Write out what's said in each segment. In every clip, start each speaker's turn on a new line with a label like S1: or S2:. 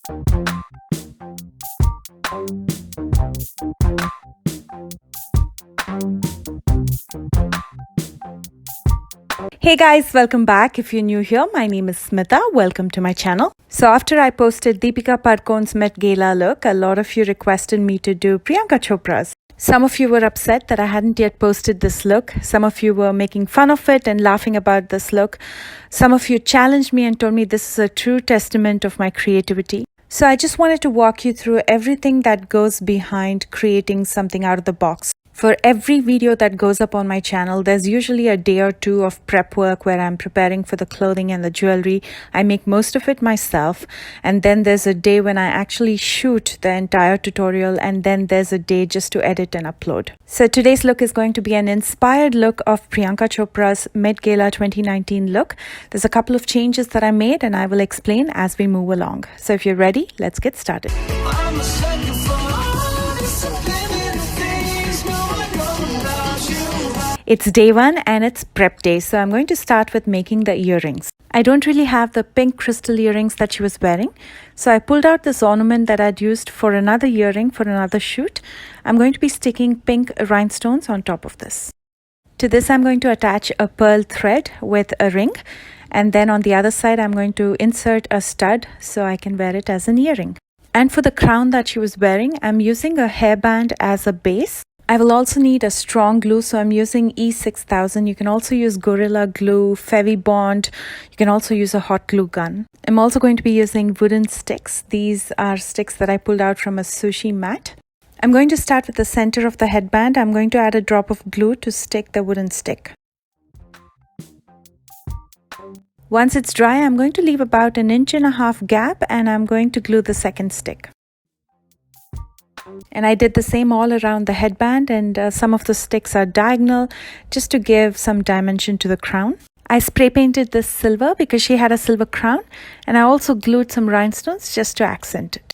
S1: Hey guys, welcome back. If you're new here, my name is Smita. Welcome to my channel. So after I posted Deepika Padukone's Met Gala look, a lot of you requested me to do Priyanka Chopra's. Some of you were upset that I hadn't yet posted this look. Some of you were making fun of it and laughing about this look. Some of you challenged me and told me this is a true testament of my creativity. So I just wanted to walk you through everything that goes behind creating something out of the box. For every video that goes up on my channel, there's usually a day or two of prep work where I'm preparing for the clothing and the jewelry. I make most of it myself. And then there's a day when I actually shoot the entire tutorial. And then there's a day just to edit and upload. So today's look is going to be an inspired look of Priyanka Chopra's Met Gala 2019 look. There's a couple of changes that I made and I will explain as we move along. So if you're ready, let's get started. It's day one and it's prep day, so I'm going to start with making the earrings. I don't really have the pink crystal earrings that she was wearing, so I pulled out this ornament that I'd used for another earring for another shoot. I'm going to be sticking pink rhinestones on top of this. To this, I'm going to attach a pearl thread with a ring, and then on the other side, I'm going to insert a stud so I can wear it as an earring. And for the crown that she was wearing, I'm using a hairband as a base. I will also need a strong glue, so I'm using E6000. You can also use Gorilla Glue, Fevibond. You can also use a hot glue gun. I'm also going to be using wooden sticks. These are sticks that I pulled out from a sushi mat. I'm going to start with the center of the headband. I'm going to add a drop of glue to stick the wooden stick. Once it's dry, I'm going to leave about 1.5 inch gap and I'm going to glue the second stick. And I did the same all around the headband, and some of the sticks are diagonal just to give some dimension to the crown. I spray painted this silver because she had a silver crown, and I also glued some rhinestones just to accent it.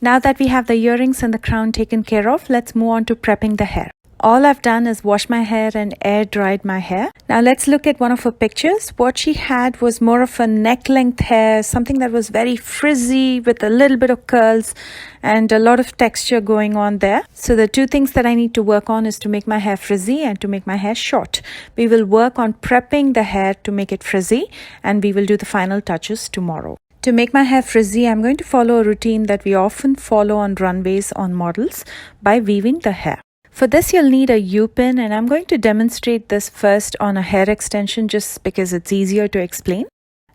S1: Now that we have the earrings and the crown taken care of, let's move on to prepping the hair. All I've done is wash my hair and air dried my hair. Now let's look at one of her pictures. What she had was more of a neck length hair, something that was very frizzy with a little bit of curls and a lot of texture going on there. So the two things that I need to work on is to make my hair frizzy and to make my hair short. We will work on prepping the hair to make it frizzy, and we will do the final touches tomorrow. To make my hair frizzy, I'm going to follow a routine that we often follow on runways on models by weaving the hair. For this, you'll need a U-pin, and I'm going to demonstrate this first on a hair extension just because it's easier to explain.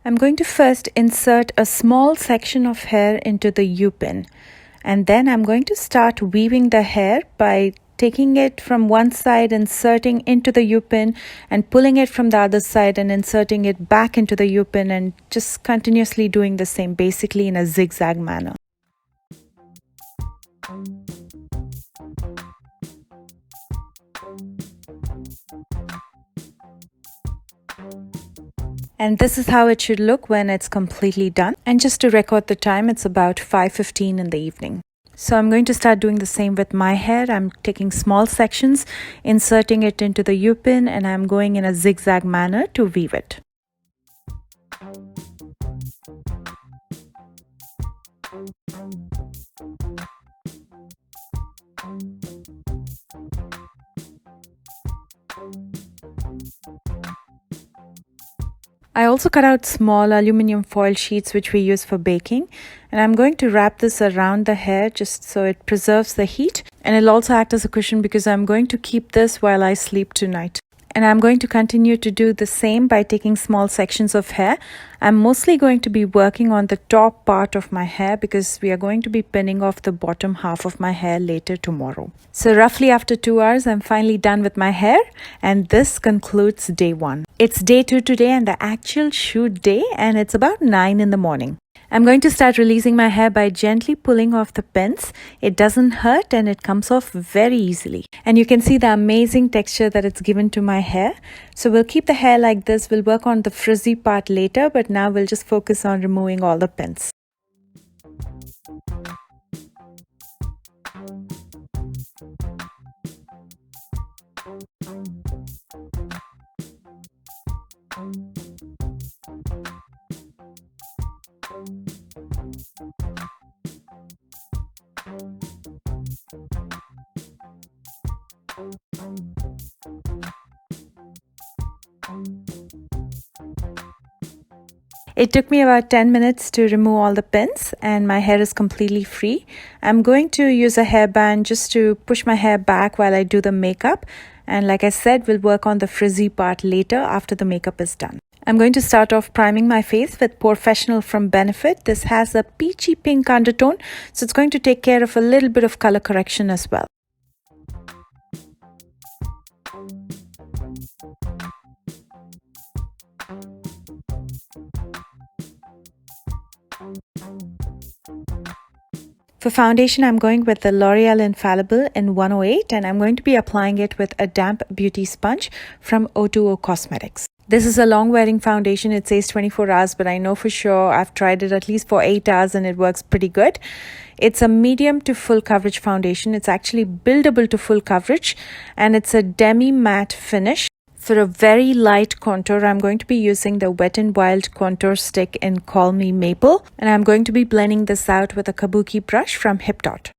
S1: I'm going to first insert a small section of hair into the U-pin, and then I'm going to start weaving the hair by taking it from one side, inserting into the U-pin, and pulling it from the other side and inserting it back into the U-pin, and just continuously doing the same, basically in a zigzag manner. And this is how it should look when it's completely done. And just to record the time, it's about 5:15 in the evening. So I'm going to start doing the same with my hair. I'm taking small sections, inserting it into the U-pin, and I'm going in a zigzag manner to weave it. I also cut out small aluminum foil sheets which we use for baking, and I'm going to wrap this around the hair just so it preserves the heat, and it'll also act as a cushion because I'm going to keep this while I sleep tonight. And I'm going to continue to do the same by taking small sections of hair. I'm mostly going to be working on the top part of my hair because we are going to be pinning off the bottom half of my hair later tomorrow. So roughly after 2 hours, I'm finally done with my hair, and this concludes day one. It's day 2 today and the actual shoot day, and it's about 9 in the morning. I'm going to start releasing my hair by gently pulling off the pins. It doesn't hurt and it comes off very easily. And you can see the amazing texture that it's given to my hair. So we'll keep the hair like this. We'll work on the frizzy part later, but now we'll just focus on removing all the pins. It took me about 10 minutes to remove all the pins and my hair is completely free. I'm going to use a hairband just to push my hair back while I do the makeup. And like I said, we'll work on the frizzy part later after the makeup is done. I'm going to start off priming my face with Professional from Benefit. This has a peachy pink undertone, so it's going to take care of a little bit of color correction as well. For foundation, I'm going with the L'Oreal Infallible in 108 and I'm going to be applying it with a damp beauty sponge from O2O Cosmetics. This is a long wearing foundation. It says 24 hours, but I know for sure I've tried it at least for 8 hours and it works pretty good. It's a medium to full coverage foundation. It's actually buildable to full coverage and it's a demi matte finish. For a very light contour, I'm going to be using the Wet n Wild contour stick in Call Me Maple and I'm going to be blending this out with a kabuki brush from Hip Dot.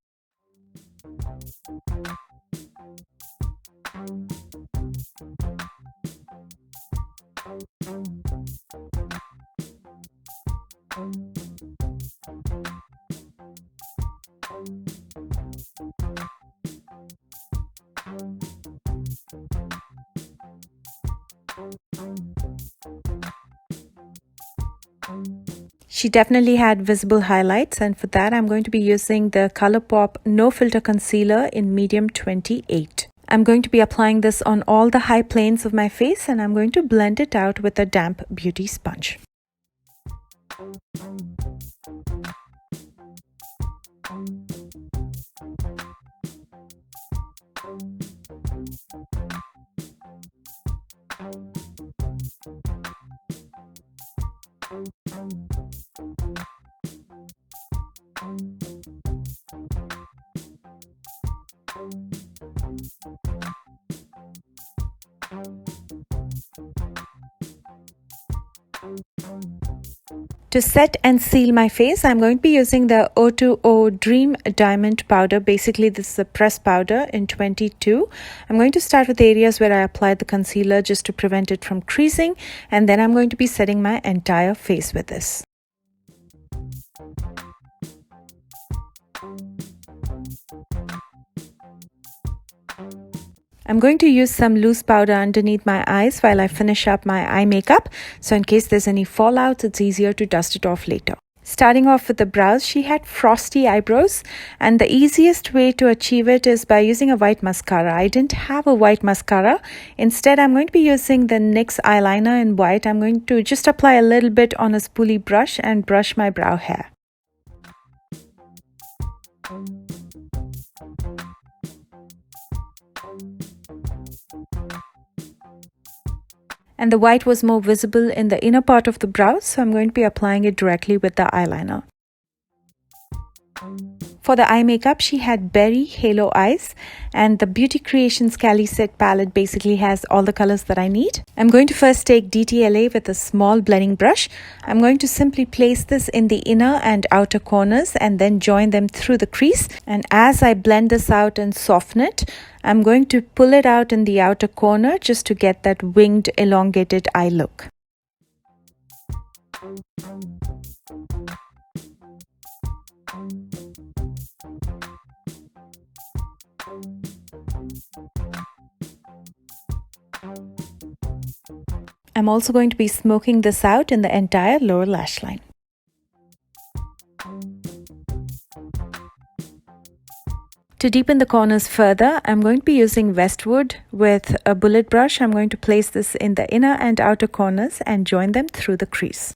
S1: She definitely had visible highlights, and for that I'm going to be using the ColourPop No Filter Concealer in medium 28. I'm going to be applying this on all the high planes of my face and I'm going to blend it out with a damp beauty sponge. To set and seal my face, I'm going to be using the O2O Dream Diamond Powder. Basically, this is a press powder in 22. I'm going to start with the areas where I applied the concealer just to prevent it from creasing, and then I'm going to be setting my entire face with this. I'm going to use some loose powder underneath my eyes while I finish up my eye makeup, so in case there's any fallouts, it's easier to dust it off later. Starting off with the brows, she had frosty eyebrows and the easiest way to achieve it is by using a white mascara. I didn't have a white mascara. Instead, I'm going to be using the NYX eyeliner in white. I'm going to just apply a little bit on a spoolie brush and brush my brow hair. And the white was more visible in the inner part of the brows, so I'm going to be applying it directly with the eyeliner. For the eye makeup, she had berry halo eyes, and the Beauty Creations Cali Set palette basically has all the colors that I need. I'm going to first take DTLA with a small blending brush. I'm going to simply place this in the inner and outer corners and then join them through the crease. And as I blend this out and soften it, I'm going to pull it out in the outer corner just to get that winged, elongated eye look. I'm also going to be smoking this out in the entire lower lash line. To deepen the corners further, I'm going to be using Westwood with a bullet brush. I'm going to place this in the inner and outer corners and join them through the crease.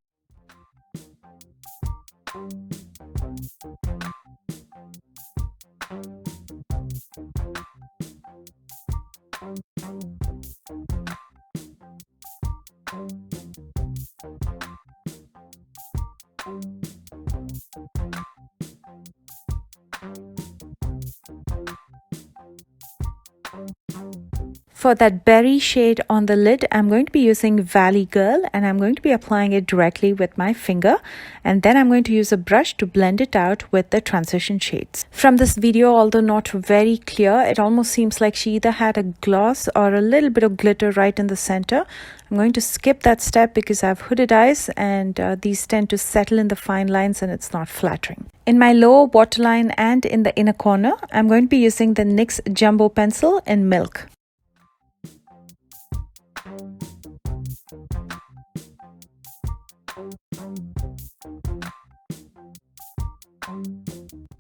S1: For that berry shade on the lid, I'm going to be using Valley Girl, and I'm going to be applying it directly with my finger, and then I'm going to use a brush to blend it out with the transition shades. From this video, although not very clear, it almost seems like she either had a gloss or a little bit of glitter right in the center. I'm going to skip that step because I have hooded eyes, and these tend to settle in the fine lines and it's not flattering. In my lower waterline and in the inner corner, I'm going to be using the NYX Jumbo Pencil in Milk.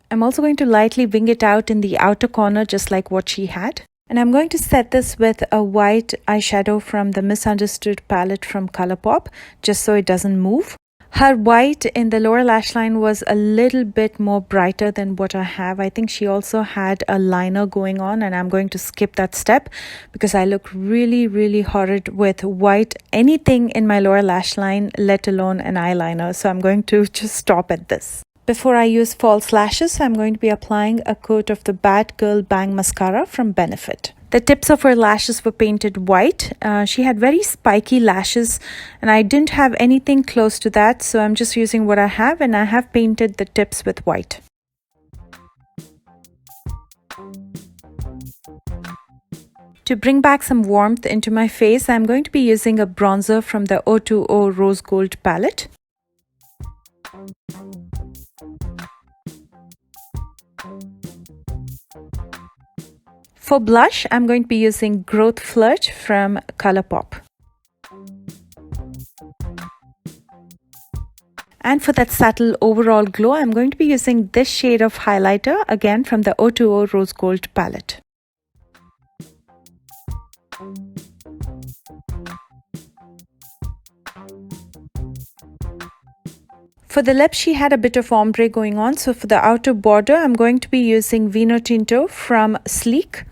S1: I'm also going to lightly wing it out in the outer corner just like what she had. And I'm going to set this with a white eyeshadow from the Misunderstood palette from Colourpop, just so it doesn't move. Her white in the lower lash line was a little bit more brighter than what I have. I think she also had a liner going on, and I'm going to skip that step because I look really horrid with white anything in my lower lash line, let alone an eyeliner. So I'm going to just stop at this. Before I use false lashes, I'm going to be applying a coat of the Bad Girl Bang Mascara from Benefit. The tips of her lashes were painted white. She had very spiky lashes, and I didn't have anything close to that, so I'm just using what I have, and I have painted the tips with white. To bring back some warmth into my face, I'm going to be using a bronzer from the O2O Rose Gold palette. For blush, I'm going to be using Growth Flirt from Colourpop. And for that subtle overall glow, I'm going to be using this shade of highlighter, again from the O2O Rose Gold palette. For the lips, she had a bit of ombre going on, so for the outer border, I'm going to be using Vino Tinto from Sleek.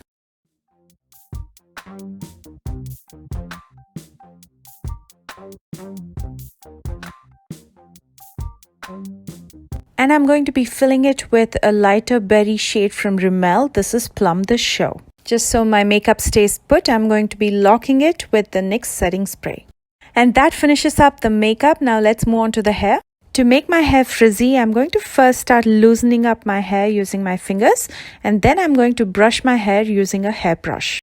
S1: And I'm going to be filling it with a lighter berry shade from Rimmel. This is Plum the Show. Just so my makeup stays put, I'm going to be locking it with the NYX setting spray. And that finishes up the makeup. Now let's move on to the hair. To make my hair frizzy, I'm going to first start loosening up my hair using my fingers, and then I'm going to brush my hair using a hairbrush.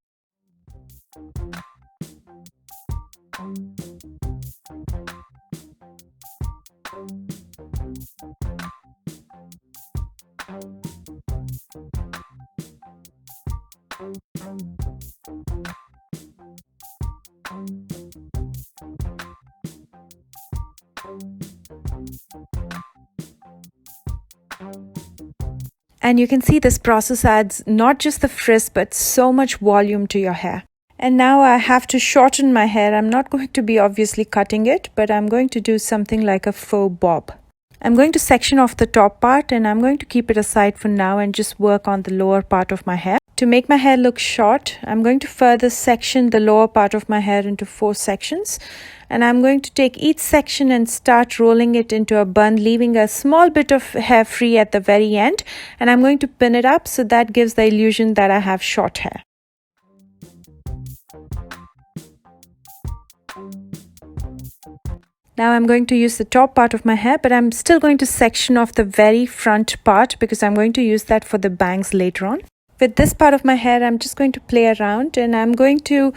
S1: And you can see this process adds not just the frizz but so much volume to your hair. And now I have to shorten my hair. I'm not going to be obviously cutting it, but I'm going to do something like a faux bob. I'm going to section off the top part, and I'm going to keep it aside for now and just work on the lower part of my hair. To make my hair look short, I'm going to further section the lower part of my hair into 4 sections. And I'm going to take each section and start rolling it into a bun, leaving a small bit of hair free at the very end. And I'm going to pin it up so that gives the illusion that I have short hair. Now I'm going to use the top part of my hair, but I'm still going to section off the very front part because I'm going to use that for the bangs later on. With this part of my hair, I'm just going to play around, and I'm going to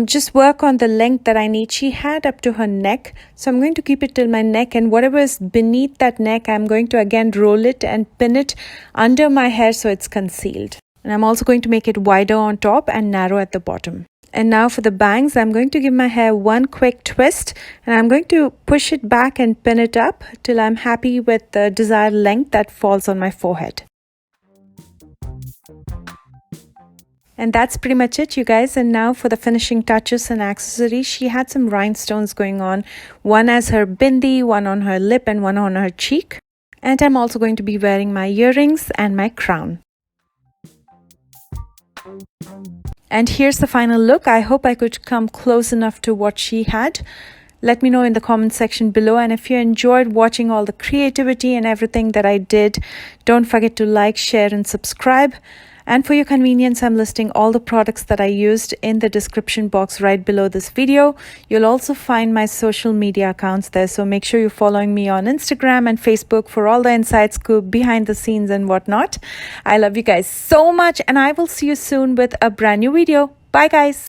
S1: just work on the length that I need. She had up to her neck, so I'm going to keep it till my neck, and whatever is beneath that neck, I'm going to again roll it and pin it under my hair so it's concealed. And I'm also going to make it wider on top and narrow at the bottom. And now for the bangs, I'm going to give my hair one quick twist, and I'm going to push it back and pin it up till I'm happy with the desired length that falls on my forehead. And that's pretty much it, you guys. And now for the finishing touches and accessories, she had some rhinestones going on. One as her bindi, one on her lip, and one on her cheek. And I'm also going to be wearing my earrings and my crown. And here's the final look. I hope I could come close enough to what she had. Let me know in the comment section below. And if you enjoyed watching all the creativity and everything that I did, don't forget to like, share, and subscribe. And for your convenience, I'm listing all the products that I used in the description box right below this video. You'll also find my social media accounts there, so make sure you're following me on Instagram and Facebook for all the inside scoop, behind the scenes and whatnot. I love you guys so much, and I will see you soon with a brand new video. Bye guys.